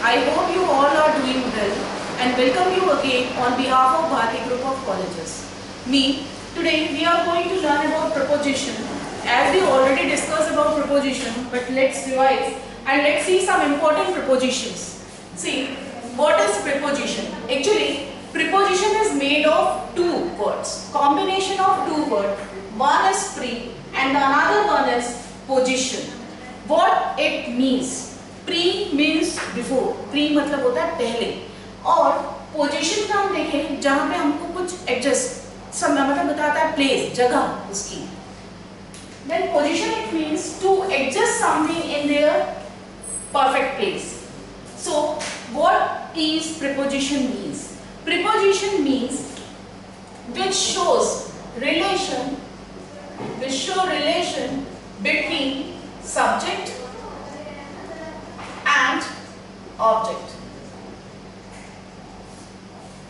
I hope you all are doing well and welcome you again on behalf of Bharati Group of Colleges. Today we are going to learn about preposition. As we already discussed about preposition, but let's revise and let's see some important prepositions. See, what is preposition? Actually, preposition is made of two words, combination of two words. One is pre and the another one is position. What it means? Pre means before. Pre मतलब होता है पहले. और position का हम देखें जहाँ पे हमको कुछ adjust समय मतलब बताता है place जगह उसकी. Then position it means to adjust something in their perfect place. So what is preposition means? Preposition means which shows relation between subject and object.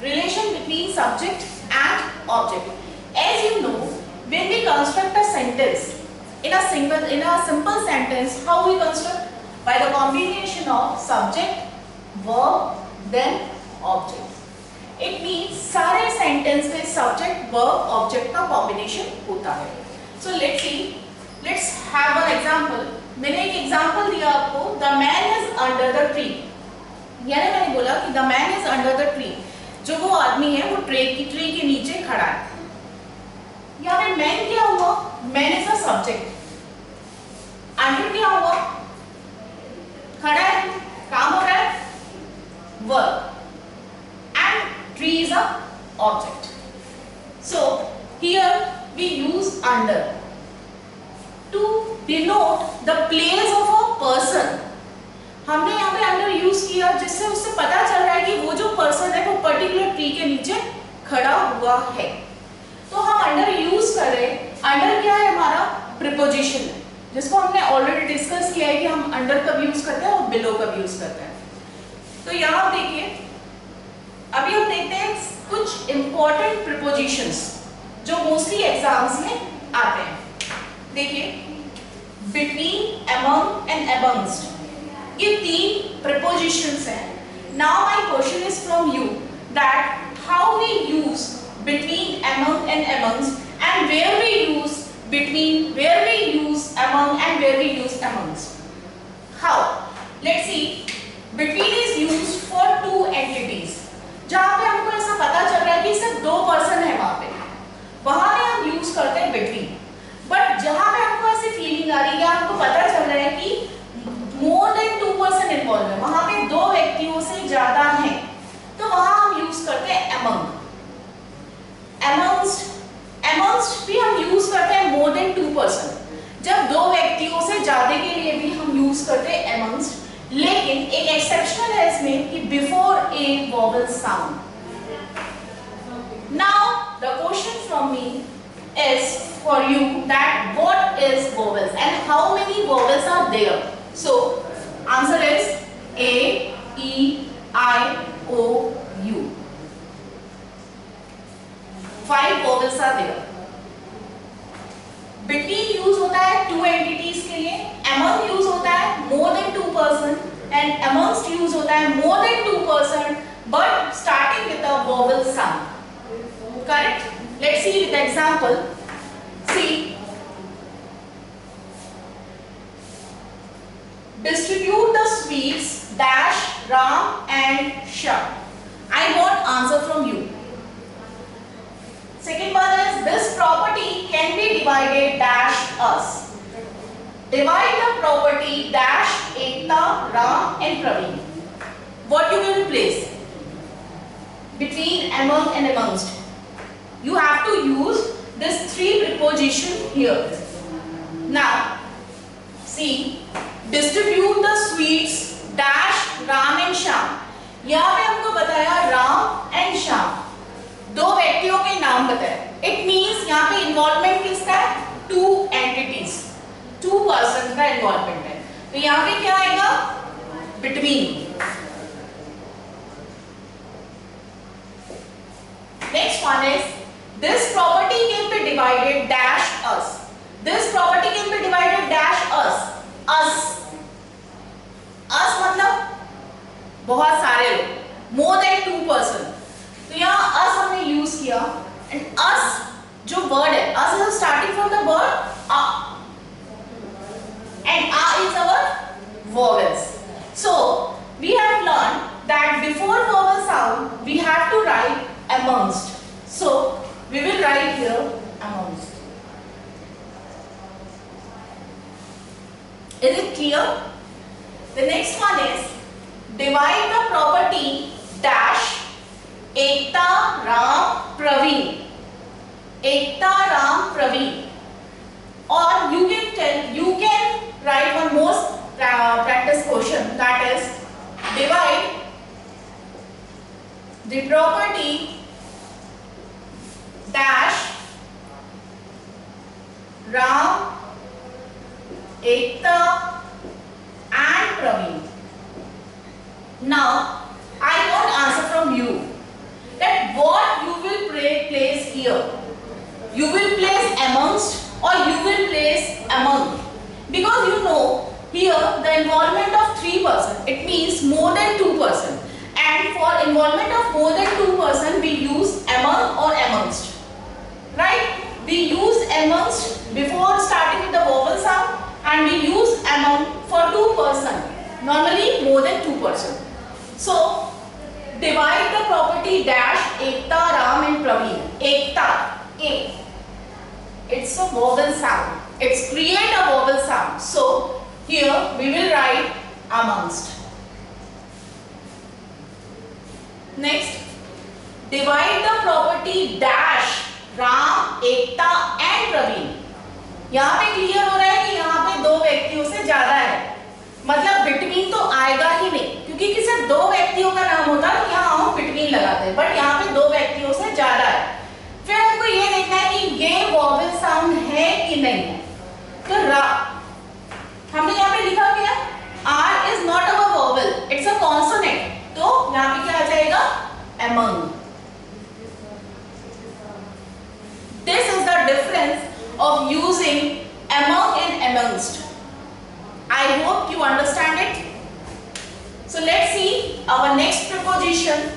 Relation between subject and object. As you know, when we construct a sentence in a simple sentence, how we construct? By the combination of subject, verb, then object. It means सारे sentence में subject, verb, object का combination होता है. So let's see. Let's have an example. मैंने एक example दिया आपको, the man is under the tree. यानी मैंने बोला कि the man is under the tree. जो वो आदमी है वो ट्री के नीचे खड़ा है. यहाँ पे मैन क्या हुआ? Man is a subject. Under क्या हुआ? खड़ा है, काम हो रहा है, verb. And tree is a object. So here we use under to denote the place of a person. हमने यहाँ पे अंडर यूज किया जिससे उससे पता चल रहा है कि वो जो पर्सन है वो पर्टिकुलर ट्री के नीचे खड़ा हुआ है. तो हम अंडर यूज कर रहे हैं. अंडर क्या है? हमारा प्रीपोजिशन है जिसको हमने ऑलरेडी डिस्कस किया है कि हम अंडर कब यूज करते हैं और बिलो कब यूज करते हैं. तो यहाँ देखिए, अभी हम देखते हैं कुछ इंपॉर्टेंट प्रीपोजिशंस जो मोस्टली एग्जाम्स में आते हैं. देखिए, between, among and amongst, ये तीन prepositions हैं. Now my question is from you that how we use between, among and amongst, and where we use between, where we use among and where we use amongst. How? Let's see. Between is used for two entities. जहाँ पे हमको ऐसा पता चल रहा है कि सिर्फ दो पर्सन है वहाँ पे, वहाँ पे हम यूज करते हैं between. बट जहां पे हमको ऐसी फीलिंग आ रही है, हमको पता चल रहा है कि मोर देन 2 पर्सन इन्वॉल्व है, वहां पे दो व्यक्तियों से ज्यादा हैं, तो वहां हम यूज करते हैं among. amongst भी हम यूज करते हैं मोर देन 2 पर्सन. जब दो व्यक्तियों से ज्यादा के लिए भी हम यूज करते हैं amongst. लेकिन एक एक्सेप्शनल है इसमें कि before A vowel sound. Now the question from me is for you that what is vowels and how many vowels are there. So answer is A, E, I, O, U. 5 vowels are there. Between use होता है two entities के लिए, among use होता है more than 2 person and amongst use होता है more than 2 person but starting with a vowel sound. Correct? Let's see with the example. See, distribute the sweets dash Ram and Shyam. I want answer from you. Second one is this property can be divided dash us. Divide the property dash Ekta, Ram and Praveen. What you will place? Between, among and amongst. You have to use this 3 preposition here. Now, see, distribute the sweets dash Ram and Shyam. यहाँ पे हमको बताया Ram and Shyam, दो व्यक्तियों के नाम बताए. It means यहाँ पे इन्वॉल्वमेंट किसका है? 2 entities, 2 पर्सन का इन्वॉल्वमेंट है. तो यहाँ पे क्या आएगा? Between. Next one is this property can be divided dash us. This property can be divided dash us. Us मतलब बहुत सारे लोग, मोर देन 2 पर्सन। तो यहाँ अस हमने यूज किया एंड अस जो वर्ड है, us is starting from the word a and a is our vowels. So we have learned that before vowel sound we have to write amongst. So we will write here amongst. Is it clear? The next one is divide the property dash Ekta Ram Praveen. Ekta Ram Praveen. Or you can write one more practice question, that is divide the property dash Ram, Ekta and Praveen. Now I want answer from you that what you will place here. You will place amongst or you will place among, because you know here the involvement of 3 person, it means more than 2 person, and for involvement of more than 2 person we use among or amongst, right? We use amongst before starting with the vowel sound and we use among for 2 person, normally more than 2 person. So divide the property dash Ekta Ram and Praveen. Ekta, A, it's a vowel sound, it's create a vowel sound, so here we will write amongst. Next, divide the property dash Ram, Ekta and Praveen. यहाँ पे clear हो रहा है कि यहाँ पे 2 व्यक्तियों से ज्यादा है, मतलब बिटवीन तो आएगा ही नहीं, क्योंकि सिर्फ 2 व्यक्तियों का नाम होता है तो यहाँ हम बिटवीन लगाते हैं, बट यहाँ पे 2 व्यक्तियों से ज्यादा है। फिर हमको ये देखना है कि ये वॉवेल साउंड है कि नहीं है। तो रा हमने यहाँ पे लिखा क्या, R is not a vowel, it's a consonant, तो यहाँ पे क्या आ जाएगा, among. This is the difference of using among and amongst. I hope you understand it. So let's see our next preposition,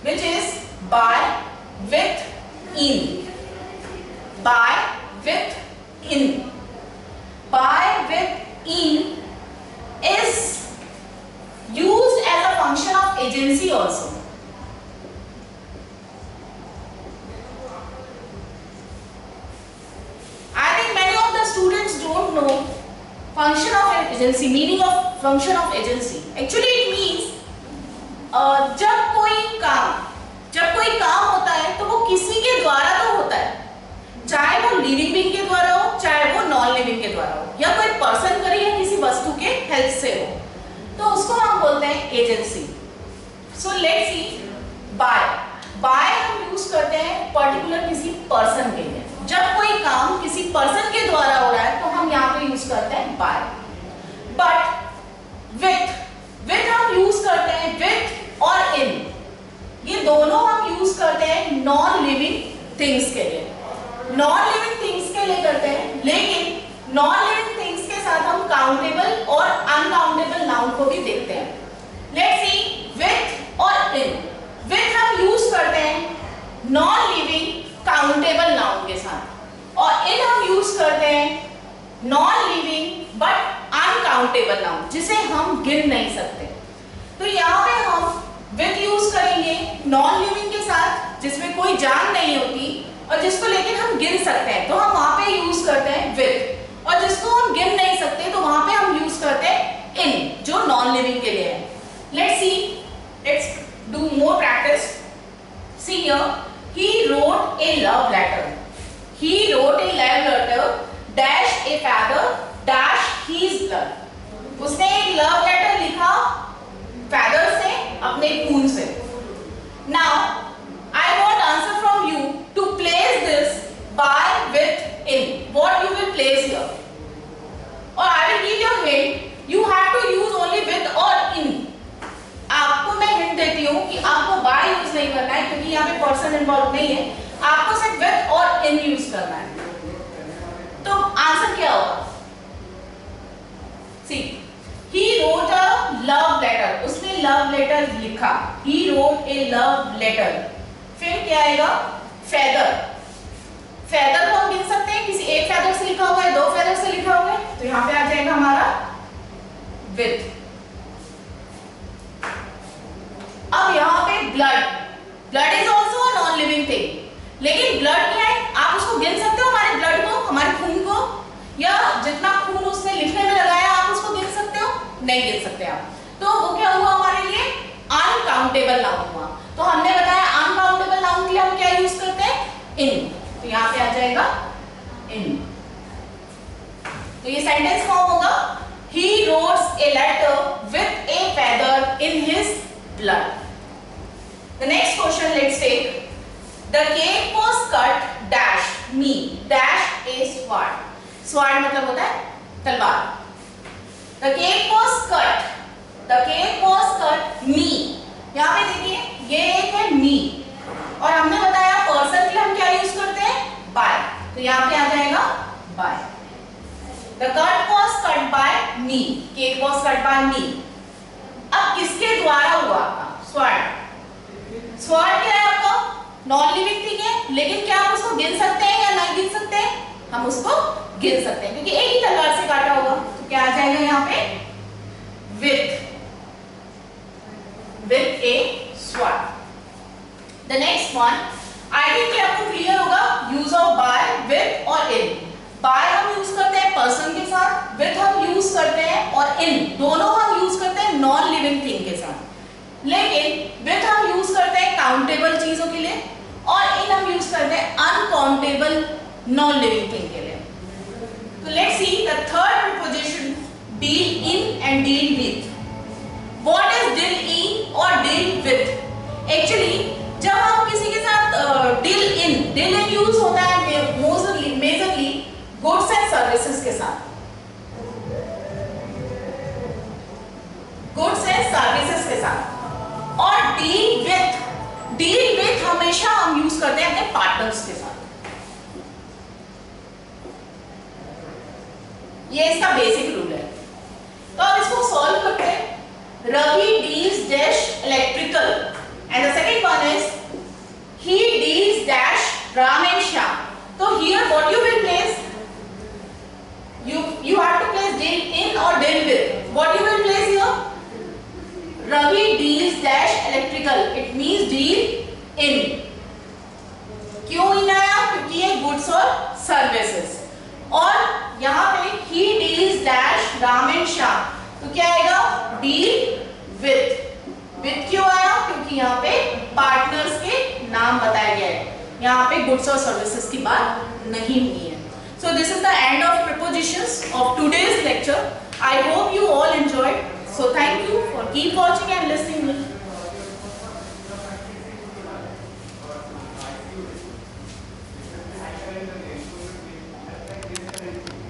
which is by, with, in. By, with, in. By, with, in is used as a function of agency also. I think many of the students don't know function of agency, meaning of function of agency. Actually it means जब कोई काम होता है तो वो किसी के द्वारा तो होता है, चाहे वो लिविंग बीइंग के द्वारा हो, चाहे वो नॉन लिविंग के द्वारा हो, या कोई पर्सन करे या किसी वस्तु के हेल्प से हो, तो उसको हम बोलते हैं agency. So let's see by हम यूज करते हैं पर्टिकुलर किसी पर्सन के लिए. जब कोई काम किसी पर्सन के द्वारा हो रहा है तो हम यहाँ पे यूज करते हैं बाय. बट विथ हम यूज करते हैं विथ और इन, ये दोनों हम यूज करते हैं नॉन लिविंग थिंग्स के लिए. नॉन लिविंग थिंग्स के लिए करते हैं, लेकिन नॉन लिविंग थिंग्स के साथ हम काउंटेबल और अनकाउंटेबल नाउन को भी देखते हैं. लेट्स सी विथ और इन. विथ हम यूज करते हैं नॉन लिविंग काउंटेबल नाउन के साथ, और इन हम यूज करते हैं non living but uncountable noun, जिसे हम गिन नहीं सकते. तो यहाँ पे हम विथ यूज करेंगे नॉन लिविंग के साथ जिसमें कोई जान नहीं होती और जिसको लेकिन हम गिन सकते हैं, तो हम वहां पे यूज करते हैं विथ. और जिसको हम गिन नहीं सकते तो वहां पे हम यूज करते हैं इन, जो नॉन लिविंग के लिए है. Let's see, let's do more practice. See here, he wrote a love letter. He wrote a love letter dash a father dash his blood. उसने एक लव लेटर लिखा फादर से, अपने खून से. Now I want answer from you to place this by, with, in. What you will place here? Or I will give you a hint. You have to use only with or in. आपको मैं hint देती हूँ कि आपको by use नहीं करना है, क्योंकि यहाँ पे पर्सन इन्वॉल्व नहीं है. आपको सिर्फ विथ और इन यूज करना है. तो आंसर क्या होगा? See, he wrote a love letter. उसने लव लेटर लिखा, he wrote a love letter। फिर क्या आएगा? feather। feather को हम गिन सकते हैं, किसी एक feather से लिखा हुआ है, दो feather से लिखा हुआ है, तो यहाँ पे आ जाएगा हमारा with। अब यहाँ पे blood, blood is also a non living thing, लेकिन blood क्या है? आप उसको गिन सकते हो, हमारे blood को, हमारे खून को, या जितना खून उसने लिखने में लगाया आप उसको गिन सकते हो? नहीं गिन सकते आप। तो वो क्या हुआ हमारे लिए? अनकाउंटेबल नाउन हुआ। तो हमने बताया अनकाउंटेबल नाउन के लिए हम क्या यूज करते हैं? इन। तो यहाँ पे आ जाएगा इन। तो ये सेंटेंस फॉर्म होगा, he wrote a letter with a feather in his blood। The next question let's take, the cake was cut dash me dash a sword। sword मतलब होता है तलवार। The cake was cut, the cake was cut me। यहाँ पे देखिए ये एक है me, और हमने बताया पर्सन के लिए हम क्या यूज करते हैं? by। तो यहाँ पे आ जाएगा by। The cut was cut by me, cake was cut by me। अब किसके द्वारा हुआ आपका? sword। sword क्या है आपका? नॉन लिविंग थिंग है, लेकिन क्या हम उसको गिन सकते हैं या नहीं गिन सकते हैं? हम उसको गिन सकते हैं, क्योंकि एक ही तलवार से काटा होगा। तो क्या आ जाएगा यहाँ पे? with a sword। The next one, I think ये आपको क्लियर होगा, use of by, with और in। by हम यूज करते हैं पर्सन के साथ, with हम यूज करते हैं, और in दोनों हम यूज करते हैं नॉन लिविंग थिंग के साथ। लेकिन with हम यूज करते हैं काउंटेबल चीजों के लिए, और in हम यूज करते हैं अनकाउंटेबल नॉन लिविंग थिंग के लिए। तो let's see the third preposition, deal in and deal with। What is deal in और deal with? Actually जब हम किसी के साथ deal in यूज होता है मेजरली गुड्स एंड सर्विसेज के साथ, गुड्स एंड सर्विसेज के साथ। और डील विथ हमेशा हम यूज करते हैं अपने पार्टनर्स के साथ। ये इसका बेसिक रूल है। तो अब इसको सॉल्व करते हैं। Ravi deals dash electrical, and the second one is he deals dash Ram and Shyam। तो here what you will place? You have to place deal in or deal with। What you will place here? Ravi deals dash electrical, it means deal in। क्यों in आया? क्योंकि ये goods और services। और यहाँ पे he deals dash Ram and Shyam, तो क्या आएगा? deal with। with क्यों आया? क्योंकि यहाँ पे पार्टनर्स के नाम बताया गया है, यहाँ पे गुड्स और सर्विसेज की बात नहीं हुई है। So this is the end of prepositions of today's lecture। I hope you all enjoyed। So thank you for keep watching and listening.